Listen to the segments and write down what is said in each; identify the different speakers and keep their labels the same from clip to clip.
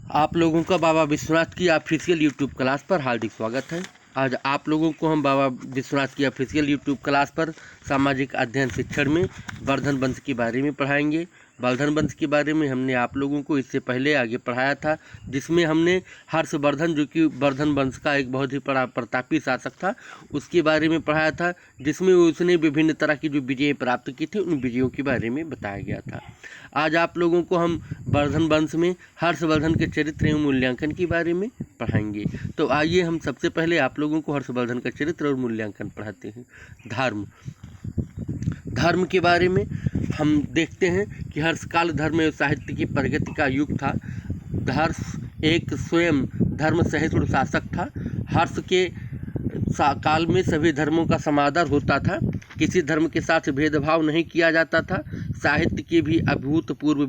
Speaker 1: आप लोगों का बाबा विश्वनाथ की ऑफिशियल यूट्यूब क्लास पर हार्दिक स्वागत है। आज आप लोगों को हम बाबा विश्वनाथ की ऑफिशियल यूट्यूब क्लास पर सामाजिक अध्ययन शिक्षण में वर्धन वंश के बारे में पढ़ाएंगे। वर्धन वंश के बारे में हमने आप लोगों को इससे पहले आगे पढ़ाया था, जिसमें हमने हर्षवर्धन, जो कि वर्धन वंश का एक बहुत ही बड़ा प्रतापी शासक था, उसके बारे में पढ़ाया था, जिसमें उसने विभिन्न तरह की जो विजय प्राप्त की थी उन विजयों के बारे में बताया गया था। आज आप लोगों को हम वर्धन वंश में हर्षवर्धन के चरित्र एवं मूल्यांकन के बारे में पढ़ाएंगे। तो आइए हम सबसे पहले आप लोगों को हर्षवर्धन का चरित्र और मूल्यांकन पढ़ाते हैं। धर्म के बारे में हम देखते हैं कि हर्षकाल धर्म एवं साहित्य की प्रगति का युग था। हर्ष एक स्वयं धर्म सहिष्णु शासक था। हर्ष के काल में सभी धर्मों का समादर होता था, किसी धर्म के साथ भेदभाव नहीं किया जाता था। साहित्य की भी अभूतपूर्व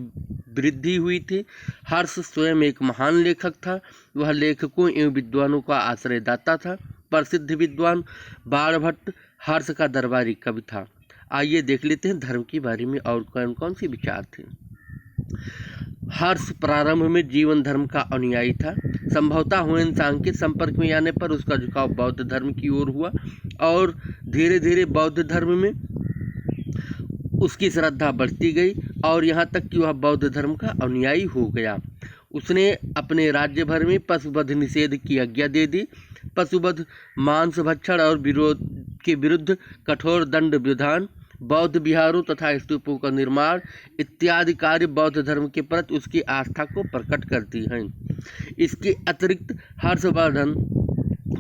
Speaker 1: वृद्धि हुई थी। हर्ष स्वयं एक महान लेखक था। वह लेखकों एवं विद्वानों का आश्रयदाता था। प्रसिद्ध विद्वान बाणभट्ट हर्ष का दरबारी कवि था। आइए देख लेते हैं धर्म के बारे में और कौन कौन से विचार थे। हर्ष प्रारंभ में जीवन धर्म का अनुयायी था। संभवतः हुएनसांग के संपर्क में आने पर उसका झुकाव बौद्ध धर्म की ओर हुआ और धीरे धीरे बौद्ध धर्म में उसकी श्रद्धा बढ़ती गई और यहाँ तक कि वह बौद्ध धर्म का अनुयायी हो गया। उसने अपने राज्य भर में पशुवध निषेध की आज्ञा दे दी। पशुवध, मांस भक्षण और विरोध के विरुद्ध कठोर दंड विधान, बौद्ध विहारों तथा स्तूपों का निर्माण इत्यादि कार्य बौद्ध धर्म के प्रति उसकी आस्था को प्रकट करती हैं। इसके अतिरिक्त हर्षवर्धन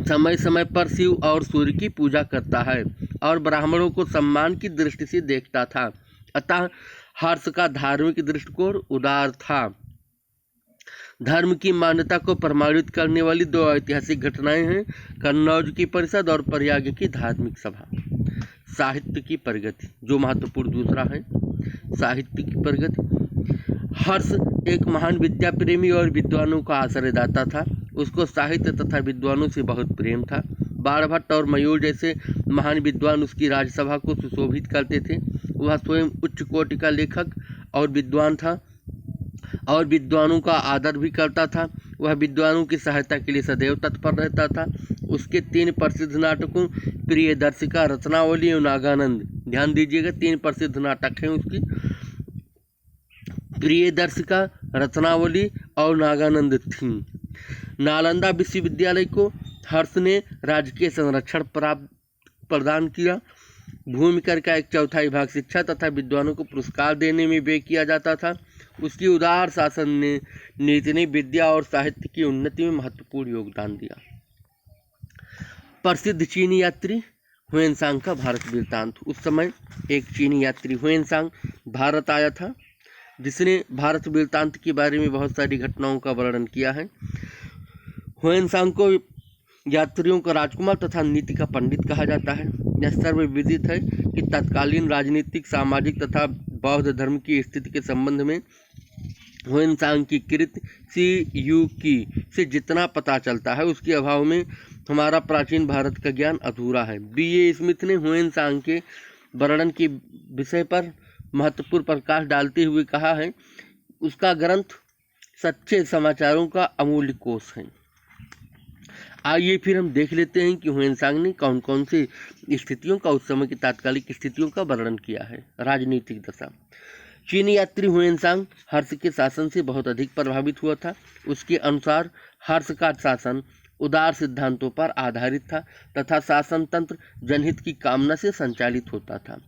Speaker 1: समय समय पर शिव और सूर्य की पूजा करता है और ब्राह्मणों को सम्मान की दृष्टि से देखता था। अतः हर्ष का धार्मिक दृष्टिकोण उदार था। धर्म की मान्यता को प्रमाणित करने वाली दो ऐतिहासिक घटनाएं हैं, कन्नौज की परिषद और प्रयाग की धार्मिक सभा। साहित्य की प्रगति जो महत्वपूर्ण दूसरा है, साहित्य की प्रगति। हर्ष एक महान विद्या प्रेमी और विद्वानों का आश्रयदाता था। उसको साहित्य तथा विद्वानों से बहुत प्रेम था। बाणभट्ट और मयूर जैसे महान विद्वान उसकी राजसभा को सुशोभित करते थे। वह स्वयं उच्च कोटि का लेखक और विद्वान था और विद्वानों का आदर भी करता था। वह विद्वानों की सहायता के लिए सदैव तत्पर रहता था। उसके 3 प्रसिद्ध नाटकों प्रियदर्शिका, रत्नावली और नागानंद, ध्यान दीजिएगा 3 प्रसिद्ध नाटक हैं उसकी, प्रियदर्शिका, रत्नावली और नागानंद थी। नालंदा विश्वविद्यालय को हर्ष ने राजकीय संरक्षण प्रदान किया। भूमि कर का 1/4 भाग शिक्षा तथा विद्वानों को पुरस्कार देने में व्यय किया जाता था। उसकी उदार शासन ने नीति ने विद्या और साहित्य की उन्नति में महत्वपूर्ण योगदान दिया। प्रसिद्ध चीनी यात्री हुएनसांग का भारत वृत्तांत। उस समय एक चीनी यात्री हुएनसांग भारत आया था, जिसने भारत वृत्तांत के बारे में बहुत सारी घटनाओं का वर्णन किया है। हुएनसांग को यात्रियों का राजकुमार तथा नीति का पंडित कहा जाता है। यह सर्वविदित है कि तत्कालीन राजनीतिक, सामाजिक तथा बौद्ध धर्म की स्थिति के संबंध में हुएनसांग की कृत CUकी से जितना पता चलता है, उसके अभाव में हमारा प्राचीन भारत का ज्ञान अधूरा है। B.A. स्मिथ ने हुएनसांग के वर्णन के विषय पर महत्वपूर्ण प्रकाश डालते हुए कहा है, उसका ग्रंथ सच्चे समाचारों का अमूल्य कोश है। आइए फिर हम देख लेते हैं कि हुएनसांग ने कौन कौन सी स्थितियों का, उस समय की तात्कालिक स्थितियों का वर्णन किया है। राजनीतिक दशा। चीनी यात्री हुएनसांग हर्ष के शासन से बहुत अधिक प्रभावित हुआ था। उसके अनुसार हर्ष का शासन उदार सिद्धांतों पर आधारित था तथा शासन तंत्र जनहित की कामना से संचालित होता था।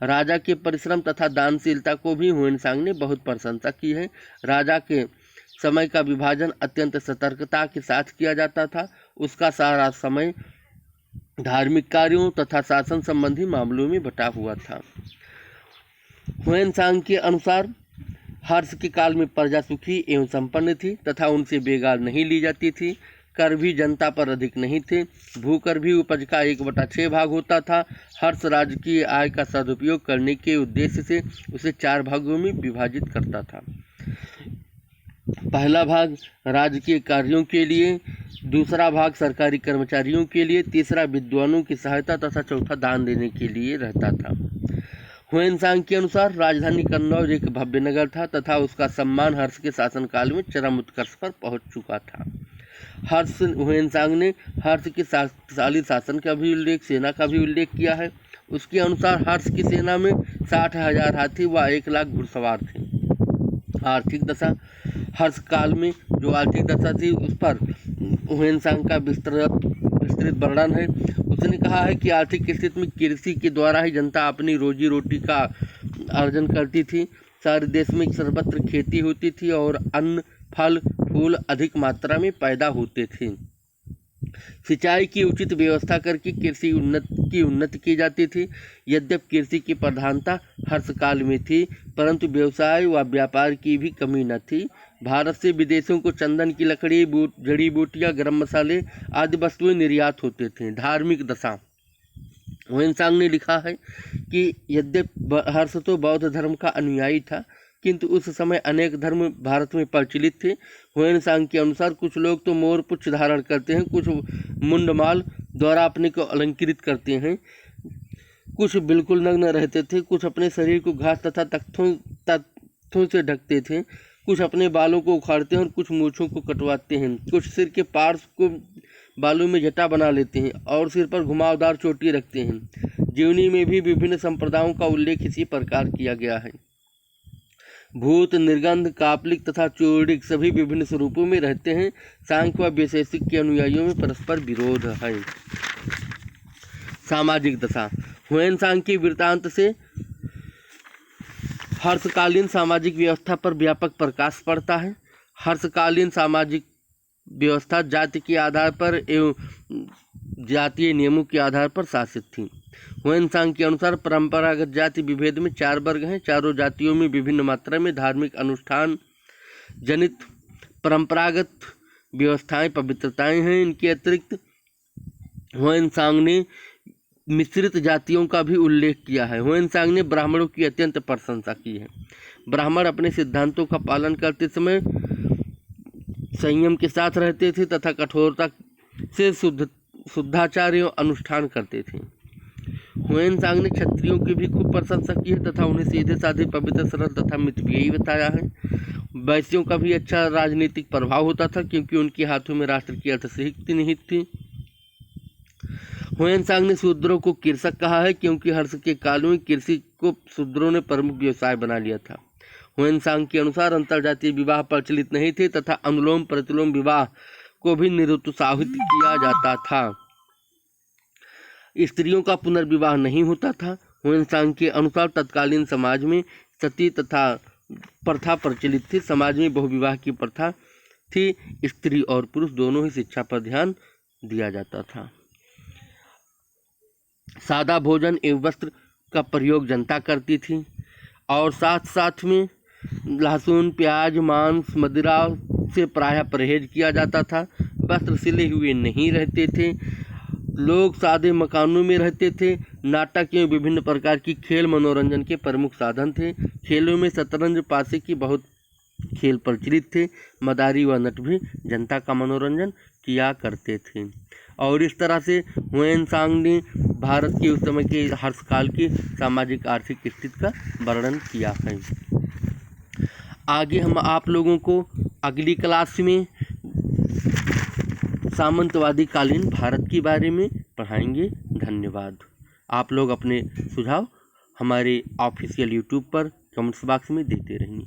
Speaker 1: राजा के परिश्रम तथा दानशीलता को भी हुएनसांग ने बहुत प्रशंसा की है। राजा के समय का विभाजन अत्यंत सतर्कता के साथ किया जाता था। उसका सारा समय धार्मिक कार्यों तथा शासन संबंधी मामलों में बटा हुआ था। हुएनसांग के अनुसार हर्ष के काल में प्रजा सुखी एवं संपन्न थी तथा उनसे बेगार नहीं ली जाती थी। कर भी जनता पर अधिक नहीं थे। भूकर भी उपज का 1/6 भाग होता था। हर्ष राज्य की आय का सदुपयोग करने के उद्देश्य से उसे 4 भागों में विभाजित करता था। पहला भाग राजकीय कार्यों के लिए, दूसरा भाग सरकारी कर्मचारियों के लिए, तीसरा विद्वानों की सहायता तथा चौथा दान देने के लिए रहता था। हुएनसांग के अनुसार राजधानी कन्नौज एक भव्य नगर था तथा उसका सम्मान हर्ष के शासनकाल में चरम उत्कर्ष पर पहुंच चुका था। हुएनसांग ने हर्ष के शक्तिशाली शासन का भी उल्लेख, सेना का भी उल्लेख किया है। उसके अनुसार हर्ष की सेना में 60,000 हाथी व 1 लाख घुड़सवार थे। आर्थिक दशा, हर्ष काल में जो आर्थिक दशा थी उस पर हुएनसांग का विस्तृत वर्णन है। उसने कहा है कि आर्थिक स्थिति में कृषि के द्वारा ही जनता अपनी रोजी रोटी का अर्जन करती थी। सारे देश में सर्वत्र खेती होती थी और अन्न, फल, फूल अधिक मात्रा में पैदा होते थे। सिंचाई की उचित व्यवस्था करके कृषि की उन्नति की जाती थी। यद्यपि कृषि की प्रधानता हर्षकाल में थी, परंतु व्यवसाय व व्यापार की भी कमी न थी। भारत से विदेशों को चंदन की लकड़ी, जड़ी बूटियां, गरम मसाले आदि वस्तुएं निर्यात होते थे। धार्मिक दशा, हुएनसांग ने लिखा है कि यद्यपि हर्ष तो बौद्ध धर्म का अनुयायी था, किंतु उस समय अनेक धर्म भारत में प्रचलित थे। हुएनसांग के अनुसार कुछ लोग तो मोर पुच्छ धारण करते हैं, कुछ मुंडमाल द्वारा अपने को अलंकृत करते हैं, कुछ बिल्कुल नग्न रहते थे, कुछ अपने शरीर को घास तथा तख्तों से ढकते थे, कुछ अपने बालों को उखाड़ते हैं और कुछ मूंछों को कटवाते हैं, कुछ सिर के पार्श्व को बालों में जटा बना लेते हैं और सिर पर घुमावदार चोटी रखते हैं। जीवनी में भी विभिन्न संप्रदायों का उल्लेख इसी प्रकार किया गया है। भूत, निर्गंध, कापलिक तथा चूर्णिक सभी विभिन्न स्वरूपों में रहते हैं। सांख्य व वैशेषिक के अनुयायियों में परस्पर विरोध है। सामाजिक दशा, हुएनसांग के वृत्तांत से हर्षकालीन सामाजिक व्यवस्था पर व्यापक प्रकाश पड़ता है। हर्षकालीन सामाजिक व्यवस्था जाति के आधार पर एवं जातीय नियमों के आधार पर शासित थी। हुएनसांग के अनुसार परंपरागत जाति विभेद में 4 वर्ग हैं। चारों जातियों में विभिन्न मात्रा में धार्मिक अनुष्ठान जनित परंपरागत व्यवस्थाएं, पवित्रताएं हैं। इनके अतिरिक्त हुएनसांग ने मिश्रित जातियों का भी उल्लेख किया है। हुएनसांग ने ब्राह्मणों की अत्यंत प्रशंसा की है। ब्राह्मण अपने सिद्धांतों का पालन करते समय संयम के साथ रहते थे तथा कठोरता से शुद्धाचार एवं अनुष्ठान करते थे। हुएनसांग ने क्षत्रियों की भी खूब प्रशंसा की है तथा उन्हें सीधे साधे, पवित्र, सरल तथा मितव्ययी बताया है। वैश्यों का भी अच्छा राजनीतिक प्रभाव होता था क्योंकि उनके हाथों में राष्ट्र की अर्थशक्ति निहित थी। हुएनसांग ने शूद्रों को कृषक कहा है क्योंकि हर्ष के काल में कृषि को शूद्रों ने प्रमुख व्यवसाय बना लिया था। हुएनसांग के अनुसार अंतरजातीय विवाह प्रचलित नहीं थे तथा अनुलोम प्रतिलोम विवाह को भी निरुत्साहित किया जाता था। स्त्रियों का पुनर्विवाह नहीं होता था। हुएनसांग के अनुसार तत्कालीन समाज में सती तथा प्रथा प्रचलित थी। समाज में बहुविवाह की प्रथा थी। स्त्री और पुरुष दोनों ही शिक्षा पर ध्यान दिया जाता था। सादा भोजन एवं वस्त्र का प्रयोग जनता करती थी और साथ साथ में लहसुन, प्याज, मांस, मदिरा से प्रायः परहेज किया जाता था। वस्त्र सिले हुए नहीं रहते थे। लोग सादे मकानों में रहते थे। नाटक एवं विभिन्न प्रकार की खेल मनोरंजन के प्रमुख साधन थे। खेलों में शतरंज, पासे की बहुत खेल प्रचलित थे। मदारी व नट भी जनता का मनोरंजन किया करते थे। और इस तरह से हुएनसांग ने भारत के उस समय के हर्षकाल की सामाजिक आर्थिक स्थिति का वर्णन किया है। आगे हम आप लोगों को अगली क्लास में सामंतवादी कालीन भारत के बारे में पढ़ाएंगे। धन्यवाद। आप लोग अपने सुझाव हमारे ऑफिशियल यूट्यूब पर कमेंट्स बॉक्स में देते रहिए।